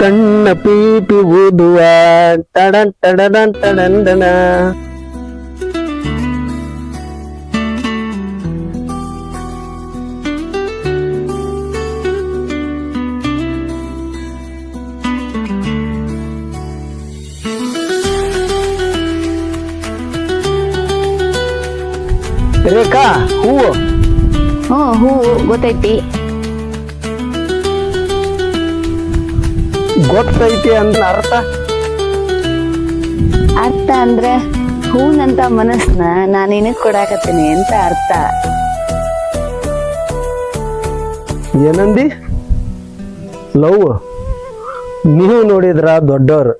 ಕಣ್ಣ ಪೀಪಿ ಊದುವ ಟಡನ್ ಟಡನ್ ಟಡಂಡನ. ರೇಖಾ, ಹೂವು ಹೂವು ಗೊತ್ತೈತಿ. ಗೊತ್ತೈತಿ ಅಂದ ಅರ್ಥ? ಅರ್ಥ ಅಂದ್ರೆ ಹೂನಂತ ಮನಸ್ನ ನಾನು ನಿನಗ್ ಕೊಡಾಕತ್ತೀನಿ ಅಂತ ಅರ್ಥ. ಏನಂದಿ? ಲವ್ ನೀವು ನೋಡಿದ್ರ ದೊಡ್ಡವ್ರು,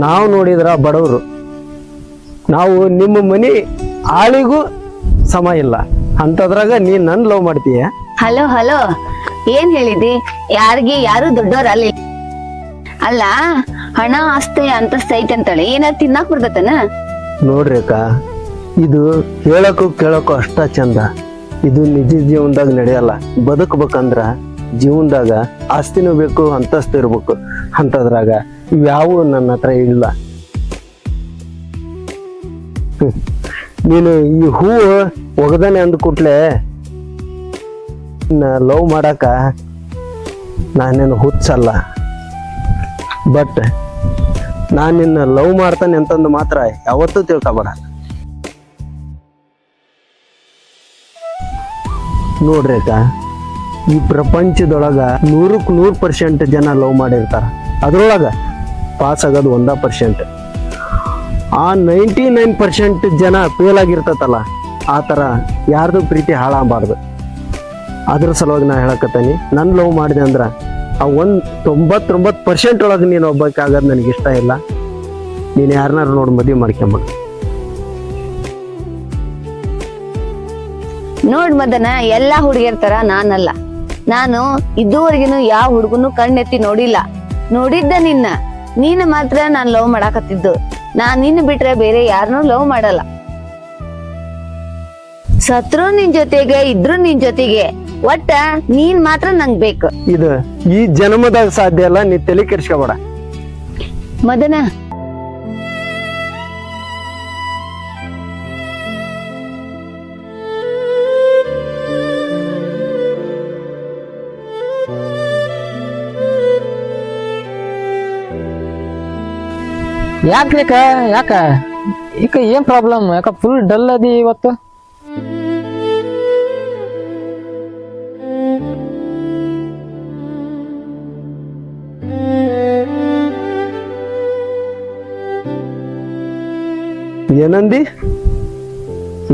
ನಾವು ನೋಡಿದ್ರ ಬಡವರು. ನಾವು ನಿಮ್ಮ ಮನಿ ಆಳಿಗೂ ಸಮ ಇಲ್ಲ ಅಂತದ್ರಾಗ ನೀನ್ ನನ್ ಲವ್ ಮಾಡ್ತೀಯ? ಹಲೋ ಹಲೋ, ಏನ್ ಹೇಳಿದಿ? ಯಾರು ದೊಡ್ಡವ್ರ ಅಲ್ಲ. ಹಣ ಆಸ್ತಿ ಅಂತಸ್ತ ಐತೆ ಅಂತೇಳಿ ಏನಾರ ತಿನ್ನಾಕ್ ಬರ್ತತನ? ನೋಡ್ರಿಕ, ಇದು ಹೇಳಕ್ಕೂ ಕೇಳಕ್ಕೂ ಅಷ್ಟ ಚಂದ. ಇದು ನಿಜ ಜೀವನದಾಗ ನಡೆಯಲ್ಲ. ಬದುಕ್ಬೇಕಂದ್ರ ಜೀವನದಾಗ ಆಸ್ತಿನೂ ಬೇಕು, ಅಂತಸ್ತು ಇರ್ಬೇಕು. ಅಂತದ್ರಾಗ ಇವ್ಯಾವು ನನ್ನ ಹತ್ರ ಇಲ್ಲ. ನೀನು ಈ ಹೂವು ಒಗದಾನೆ ಅಂದ ಕೂಡ್ಲೆ ಲವ್ ಮಾಡಾಕ ನಾನೇನು ಹುಚ್ಚಲ್ಲ. ಬಟ್ ನಾನು ನಿನ್ನ ಲವ್ ಮಾಡ್ತಾನೆ ಅಂತಂದು ಮಾತ್ರ ಯಾವತ್ತೂ ತಿಳ್ಕೊಬೇಡ. ನೋಡ್ರೇಕ, ಈ ಪ್ರಪಂಚದೊಳಗ 100% ಜನ ಲವ್ ಮಾಡಿರ್ತಾರ. ಅದ್ರೊಳಗ ಪಾಸ್ ಆಗೋದು 1%. ಆ 99% ಜನ ಫೇಲ್ ಆಗಿರ್ತತಲ್ಲ, ಆ ಥರ ಯಾರ್ದು ಪ್ರೀತಿ ಹಾಳಾಗಬಾರ್ದು. ಅದ್ರ ಸಲುವಾಗಿ ನಾ ಹೇಳಕತ್ತೀನಿ, ನನ್ನ ಲವ್ ಮಾಡಿದೆ ಅಂದ್ರ ಆ 99% ಒಳಗೆ ನೀನು ಒಬ್ಬಕ್ಕಾಗದು ನನಗೆ ಇಷ್ಟ ಇಲ್ಲ. ನೀನು ಯಾರನ್ನಾರು ನೋಡಿ ಮದುವೆ ಮಾಡ್ಕೊಂಬಿಡು. ನೋಡ್ ಮದನ, ಎಲ್ಲಾ ಹುಡುಗಿರ್ತಾರ ನಾನಲ್ಲ. ನಾನು ಇದುವರೆಗಿನು ಯಾವ ಹುಡುಗನು ಕಣ್ಣೆತ್ತಿ ನೋಡಿಲ್ಲ. ನೋಡಿದ್ದ ನೀನು ಮಾತ್ರ ನಾನ್ ಲವ್ ಮಾಡಾಕತ್ತಿದ್ದು. ನಾನ್ ನಿನ್ನ ಬಿಟ್ರೆ ಬೇರೆ ಯಾರನ್ನೂ ಲವ್ ಮಾಡಲ್ಲ. ಸತ್ರು ನಿನ್ ಜೊತೆಗೆ, ಇದ್ರು ನಿನ್ ಜೊತೆಗೆ, ಒಟ್ಟ ನೀನ್ ಮಾತ್ರ ನಂಗ್ ಬೇಕು. ಇದು ಈ ಜನ್ಮದಾಗ ಸಾಧ್ಯ ಅಲ್ಲ, ನೀ ತಲೆ ಕೆಡ್ಸ್ಕೊಬೇಡ. ಮದನ, ಯಾಕ ಈಗ ಏನ್ ಪ್ರಾಬ್ಲಮ್? ಯಾಕ ಫುಲ್ ಡಲ್ ಅದಿ ಇವತ್ತು? ಏನಂದಿ?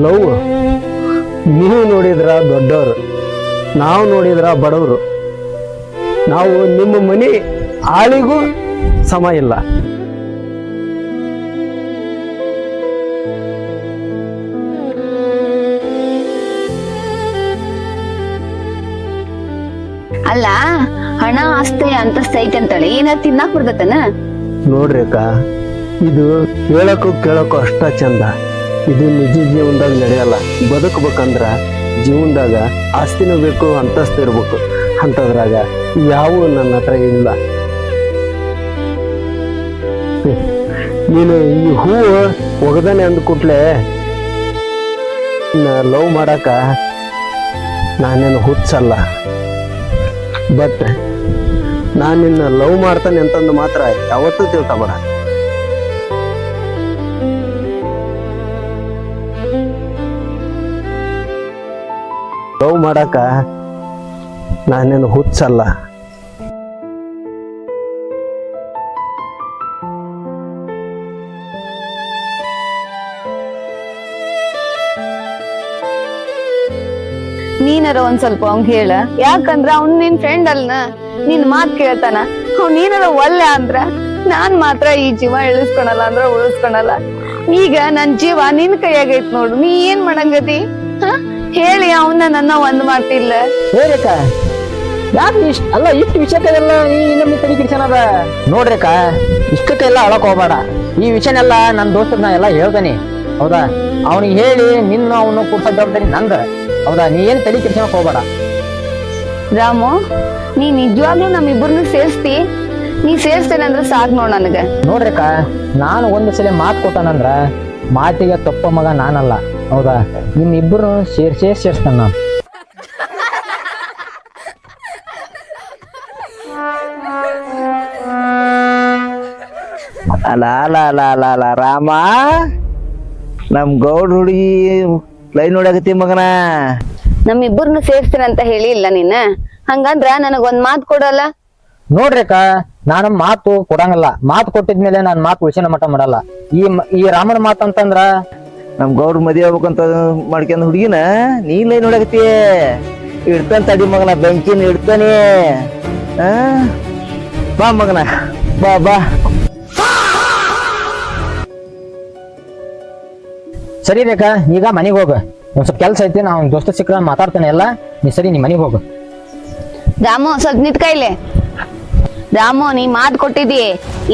ಲವ್ ನೀವು ನೋಡಿದ್ರ ದೊಡ್ಡವರು, ನಾವು ನೋಡಿದ್ರ ಬಡವರು. ನಾವು ನಿಮ್ಮ ಮನಿ ಆಳಿಗೂ ಸಮ ಇಲ್ಲ. ಅಲ್ಲ, ಹಣ ಆಸ್ತಿ ಅಂತಸ್ತ ಐತೆ ಅಂತೇಳಿ ಏನಾರ ತಿನ್ನಾಕ್ ಬರ್ತತನ? ನೋಡ್ರಿಕ, ಇದು ಹೇಳಕ್ಕೂ ಕೇಳಕ್ಕೂ ಅಷ್ಟ ಚಂದ. ಇದು ನಿಜ ಜೀವನದಾಗ ನಡೆಯಲ್ಲ. ಬದುಕ್ಬೇಕಂದ್ರ ಜೀವನದಾಗ ಆಸ್ತಿನೂ ಬೇಕು, ಅಂತಸ್ತು ಇರ್ಬೇಕು. ಅಂತದ್ರಾಗ ಯಾವು ನನ್ನ ಹತ್ರ ಇಲ್ಲ. ನೀನು ಈ ಹೂವು ಒಗದಾನೆ ಅಂದ ಕೂಡ್ಲೆ ಲವ್ ಮಾಡಾಕ ನಾನೇನು ಹುಚ್ಚಲ್ಲ. ಬಟ್ ನಾನು ನಿನ್ನ ಲವ್ ಮಾಡ್ತಾನೆ ಅಂತಂದು ಮಾತ್ರ ಯಾವತ್ತೂ ತಿಳ್ಕೊಬೇಡ. ಲವ್ ಮಾಡಾಕ ನಾನೇನು ಹುಚ್ಚಲ್ಲ. ನೀನಾರ ಒಂದ್ ಸ್ವಲ್ಪ ಅವಂಗ್ ಹೇಳ. ಯಾಕಂದ್ರ ಅವ್ನ್ ನಿನ್ ಫ್ರೆಂಡ್ ಅಲ್ನ, ನಿನ್ ಮಾತ್ ಕೇಳ್ತಾನ. ಅವ್ ನೀನಾರ ಒಲ್ಲೆ ಅಂದ್ರ ನಾನ್ ಮಾತ್ರ ಈ ಜೀವ ಇಳಿಸ್ಕೊಳಲ್ಲ ಅಂದ್ರ ಉಳಿಸ್ಕೊಳಲ್ಲ. ಈಗ ನನ್ ಜೀವ ನಿನ್ ಕೈಯಾಗೈತ್ ನೋಡು, ನೀ ಏನ್ ಮಾಡಂಗದಿ? ಹೇಳಿ ಅವನ್ನ ನನ್ನ ಒಂದ್ ಮಾಡ್ತಿಲ್ಲ. ಹೇರೇಕ, ಯಾಕೆ ಇಷ್ಟು ವಿಷಯಕ್ಕೆಲ್ಲ ಇನ್ನೊಮ್ಮೆ ತಲೆ ಕಿಡ್ಸನದ? ನೋಡ್ರೇಕ, ಇಷ್ಟಕ್ಕೆಲ್ಲ ಅಳಕ್ ಹೋಗ್ಬೇಡ. ಈ ವಿಷಯನೆಲ್ಲ ನನ್ನ ದೋಸ್ತರ್ ನಾ ಎಲ್ಲ ಹೇಳ್ತಾನೆ, ಹೌದಾ? ಅವನಿಗೆ ಹೇಳಿ ನಿನ್ನ ಅವನು ಕೂರ್ಸೋ ಜವಾಬ್ದಾರಿ ನಂದ, ಹೌದಾ? ನೀ ಏನ್ ತಲೆ ಕಿಡ್ಸನಕ್ ಹೋಗ್ಬೇಡ. ರಾಮು, ನೀ ನಿಜವಾಗ್ಲೂ ನಮ್ಮಿಬ್ಬರನ್ನು ಸೇರಿಸ್ತಿ? ನೀ ಸೇರ್ಸ್ತೇನೆ ಅಂದ್ರೆ ಸಾಕ್ ನೋಡ್ ನನಗ. ನೋಡ್ರಿಕ ನಾನು ಒಂದು ಸಲ ಮಾತು ಕೊಟ್ಟನಂದ್ರ ಮಾತಿಗೆ ತಪ್ಪ ಮಗ ನಾನಲ್ಲ, ಹೌದಾ? ನಿಮ್ಮಿಬ್ಬರು ಸೇರ್ಸ್ತಾನ ನಾನು. ಅಲ್ಲ ಅಲ್ಲ ಅಲ್ಲ ಅಲ್ಲ ಅಲ್ಲ ರಾಮ, ನಮ್ ಗೌಡ್ ಹುಡುಗಿ ಲೈನ್ ನೋಡಕತ್ತಿ ಮಗನ. ನಮ್ಮಿಬ್ಬರನ್ನ ಸೇರ್ಸ್ತೇನೆ ಅಂತ ಹೇಳಿ ಇಲ್ಲ ನೀನ್, ಹಂಗಂದ್ರ ನನಗ್ ಒಂದ್ ಮಾತ್ ಕೊಡಲ್ಲ. ನೋಡ್ರಿಕ ನಾನು ಮಾತು ಕೊಡಂಗಲ್ಲ. ಮಾತು ಕೊಟ್ಟಿದ್ಮೇಲೆ ನಾನು ಮಾತು ಉಳಿಸಿನ ಮಟ್ಟ ಮಾಡಲ್ಲ. ಈ ರಾಮನ ಮಾತು ಅಂತಂದ್ರ ನಮ್ ಗೌಡ್ ಮದ್ವೆ ಆಗ್ಬೇಕಂತ ಮಾಡ್ಕೊಂಡ್ ಹುಡುಗಿನ ನೀ ಲೈನ್ ನೋಡಕತ್ತಿ. ಇಡ್ತಾನ ತಡಿ ಮಗನ, ಬೆಂಕಿನ ಇಡ್ತಾನೆ. ಆ ಬಾ ಮಗನ, ಬಾ ಬಾ. ಸರಿ ರೇಖಾ, ಈಗ ಮನೆಗೆ ಹೋಗ. ಒಂದ್ ಸ್ವಲ್ಪ ಕೆಲ್ಸ ಐತಿ, ನಾ ದೋಸ್ತ ಸಿಕ್ಕ ಮಾತಾಡ್ತೇನೆ ಎಲ್ಲ. ನೀ ಸರಿ, ನೀ ಮನೆಗೆ ಹೋಗು. ರಾಮು ಸ್ವಲ್ಪ ನಿಂತ್ ಕೈಲೆ. ರಾಮು ನೀ ಮಾತ್ ಕೊಟ್ಟಿದಿ,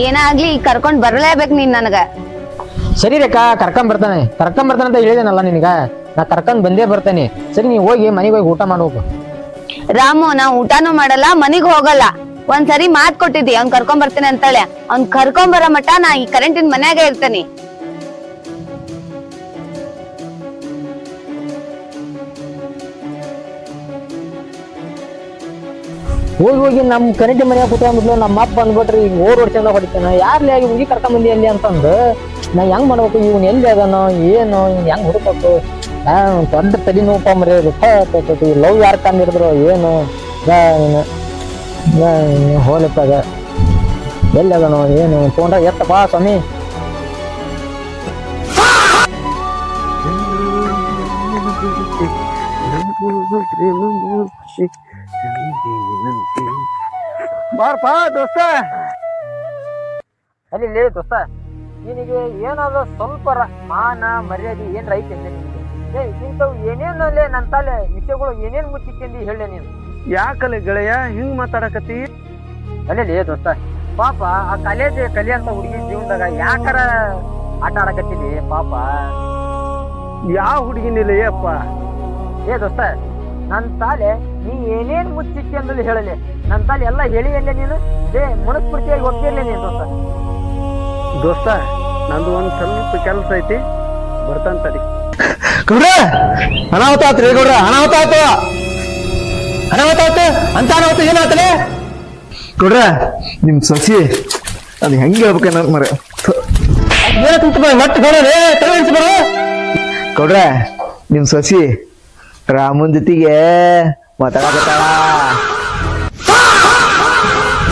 ಏನಾಗ್ಲಿ ಈಗ ಕರ್ಕೊಂಡ್ ಬರ್ಲೇಬೇಕು ನೀನ್ ನನಗ. ಸರಿ ರೇಖಾ, ಕರ್ಕೊಂಡ್ ಬರ್ತಾನೆ ಅಂತ ಹೇಳಿದೇನಲ್ಲ ನಿನಗ, ನಾ ಕರ್ಕೊಂಡ್ ಬಂದೇ ಬರ್ತೇನೆ. ಸರಿ, ನೀ ಹೋಗಿ ಮನೆಗೆ ಹೋಗಿ ಊಟ ಮಾಡ್ಬೇಕು. ರಾಮು ನಾ ಊಟಾನು ಮಾಡಲ್ಲ, ಮನಿಗ್ ಹೋಗಲ್ಲ. ಒಂದ್ಸರಿ ಮಾತ್ ಕೊಟ್ಟಿದ್ದಿ ಅವ್ನ್ ಕರ್ಕೊಂಡ್ ಬರ್ತೇನೆ ಅಂತಾಳೆ. ಅವ್ನ್ ಕರ್ಕೊಂಡ್ ಬರೋ ಮಟ್ಟ ನಾ ಈ ಕರೆಂಟಿನ ಮನ್ಯಾಗ ಇರ್ತೇನೆ. ಹೋಗಿ ನಮ್ ಕರೆಂಟ್ ಮನ್ಯಾಗ ಕೂತ್ಕೊಂಡ್ಬಿಡ್ಲು. ನಮ್ಮ ಅಪ್ಪ ಬಂದ್ಬಿಟ್ರಿ ಈಗ ಓಡೋಡ್ಸಂದ ಹೊಡಿತಾನ. ಯಾರ್ಲಿ ಆಗಿ ಹುಡುಗಿ ಕರ್ಕೊಂಡ್ ಬಂದಿ ಅಲ್ಲಿ ಅಂತಂದು ನಾ ಹೆಂಗ್ ಮಾಡ್ಬೇಕು? ಇವ್ನ ಎಲ್ಲಿ ಅದನೋ ಏನು, ಹೆಂಗ್ ಹುಡುಕ್ಬೇಕು? ದೊಡ್ಡ ತಲೆ ನೋಪ ಮರಿ ಲವ್ ಯಾರು ಕಂಡಿಡಿದ್ರು ಏನು ಹೋಲಿಪ್ಪಾಗ ಎಲ್ಲಿ ಅದನೋ ಏನು ತೊಗೊಂಡ್ರ ಎತ್ತಪ್ಪ ಸ್ವಾಮಿ. ಬಾರಪ್ಪ ದೋಸ್ತ. ಅಲ್ಲಿ ದೋಸ್ತ, ನಿನಗೆ ಏನಾದ್ರು ಸ್ವಲ್ಪ ಮಾನ ಮರ್ಯಾದೆ ಏನ್ ಐತೆ ನಿನಗೆ? ಇಂಥವು ಏನೇನಲ್ಲಿ ನನ್ನ ತಾಲೆ ವಿಷಯಗಳು ಏನೇನ್ ಮುಚ್ಚಿಕ್ಕೆಂದು ಹೇಳಿ ನೀನು. ಯಾಕಲೆ ಗೆಳೆಯ ಹಿಂಗ್ ಮಾತಾಡಕತ್ತಿ? ಅಲ್ಲಿ ದೋಸ್ತ, ಪಾಪ ಆ ಕಾಲೇಜ್ ಕಲಿಯಂತ ಹುಡುಗಿ ಜೀವನದಾಗ ಯಾಕಾರ ಆಟ ಆಡಕತ್ತಿದಿ ಪಾಪ? ಯಾವ ಹುಡುಗಿನಿಲ್ಲ ಅಪ್ಪ? ದೋಸ್ತ, ನನ್ನ ತಾಲೆ ನೀ ಏನೇನ್ ಮುಚ್ಚಿಕ್ಕೆ ಅಂದಲ್ಲಿ ಹೇಳಲಿ. ನನ್ನ ತಾಲೆ ಎಲ್ಲ ಹೇಳಿ ಅಲ್ಲೇ ನೀನು ಮನಸ್ಫೂರ್ತಿಯಾಗಿ ಒಪ್ಪಿರ್ಲಿ ನೀನು ದೋಸ್ತ. ದೋಸ್ತ, ನಂದು ಒಂದ್ ಸ್ವಲ್ಪ ಕೆಲಸ ಐತಿ, ಬರ್ತಾನ ತಡಿ. ಗೌಡ್ರ ಅನಾಹುತ ಆತ್ರಿ, ಗೌಡ್ರ ಅನಾಹುತ ಆತ ಅಂತ. ಅನಾಹುತ ಏನಾತಲೆ ಗೌಡ್ರ? ನಿಮ್ ಸಸಿ ಅದು ಹೆಂಗ್ ಹೇಳ್ಬೇಕ ಮರ ಗೌಡ್ರ, ನಿಮ್ ಸಸಿ ರಾಮನ್ ಜೊತೆಗೆ ಮಾತಾಡಕತ್ತಾಳ.